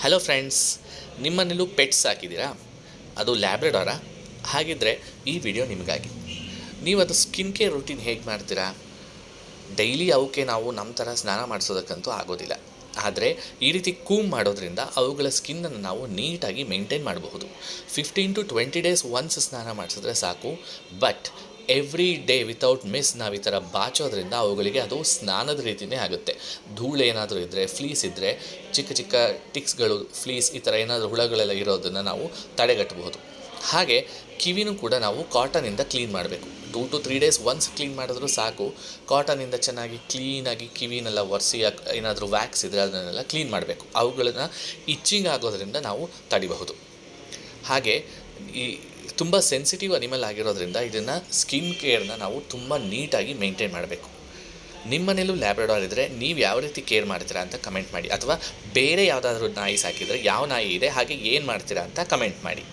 Hello friends, ನಿಮ್ಮನೇಲೂ pets ಸಾಕಿದ್ದೀರಾ? ಅದು ಲ್ಯಾಬ್ರಡಾರಾ? ಹಾಗಿದ್ದರೆ ಈ ವಿಡಿಯೋ ನಿಮಗಾಗಿ. ನೀವು ಅದು ಸ್ಕಿನ್ ಕೇರ್ ರೂಟೀನ್ ಹೇಗೆ ಮಾಡ್ತೀರಾ? ಡೈಲಿ ಅವಕ್ಕೆ ನಾವು ನಮ್ಮ ಥರ ಸ್ನಾನ ಮಾಡಿಸೋದಕ್ಕಂತೂ ಆಗೋದಿಲ್ಲ. ಆದರೆ ಈ ರೀತಿ ಕೂಮ್ ಮಾಡೋದ್ರಿಂದ ಅವುಗಳ ಸ್ಕಿನ್ನನ್ನು ನಾವು ನೀಟಾಗಿ ಮೇಂಟೈನ್ ಮಾಡಬಹುದು. 15 to 20 ಡೇಸ್ ಒನ್ಸ್ ಸ್ನಾನ ಮಾಡಿಸಿದ್ರೆ ಸಾಕು. But every day without miss ನಾವು ಈ ಥರ ಬಾಚೋದ್ರಿಂದ ಅವುಗಳಿಗೆ ಅದು ಸ್ನಾನದ ರೀತಿಯೇ ಆಗುತ್ತೆ. ಧೂಳು ಏನಾದರೂ ಇದ್ದರೆ, ಫ್ಲೀಸ್ ಇದ್ದರೆ, ಚಿಕ್ಕ ಚಿಕ್ಕ ಟಿಕ್ಸ್ಗಳು, ಫ್ಲೀಸ್ ಈ ಥರ ಏನಾದರೂ ಹುಳಗಳೆಲ್ಲ ಇರೋದನ್ನು ನಾವು ತಡೆಗಟ್ಟಬಹುದು. ಹಾಗೆ ಕಿವಿನೂ ಕೂಡ ನಾವು ಕಾಟನಿಂದ ಕ್ಲೀನ್ ಮಾಡಬೇಕು. 2 to 3 ಡೇಸ್ ಒನ್ಸ್ ಕ್ಲೀನ್ ಮಾಡಿದ್ರೂ ಸಾಕು. ಕಾಟನಿಂದ ಚೆನ್ನಾಗಿ ಕ್ಲೀನಾಗಿ ಕಿವಿನೆಲ್ಲ ಒರೆಸಿ, ಏನಾದರೂ ವ್ಯಾಕ್ಸ್ ಇದ್ದರೆ ಅದನ್ನೆಲ್ಲ ಕ್ಲೀನ್ ಮಾಡಬೇಕು. ಅವುಗಳನ್ನು ಇಚ್ಚಿಂಗ್ ಆಗೋದ್ರಿಂದ ನಾವು ತಡಿಬಹುದು. ಹಾಗೆ ಈ ತುಂಬ ಸೆನ್ಸಿಟಿವ್ ಅನಿಮಲ್ ಆಗಿರೋದ್ರಿಂದ ಇದನ್ನು ಸ್ಕಿನ್ ಕೇರ್ನ ನಾವು ತುಂಬ ನೀಟಾಗಿ ಮೇಂಟೈನ್ ಮಾಡಬೇಕು. ನಿಮ್ಮನೇಲೂ ಲ್ಯಾಬ್ರಡಾರ್ ಇದ್ದರೆ ನೀವು ಯಾವ ರೀತಿ ಕೇರ್ ಮಾಡ್ತೀರಾ ಅಂತ ಕಮೆಂಟ್ ಮಾಡಿ. ಅಥವಾ ಬೇರೆ ಯಾವುದಾದ್ರೂ ನಾಯಿ ಸಾಕಿದರೆ ಯಾವ ನಾಯಿ ಇದೆ, ಹಾಗೆ ಏನು ಮಾಡ್ತೀರಾ ಅಂತ ಕಮೆಂಟ್ ಮಾಡಿ.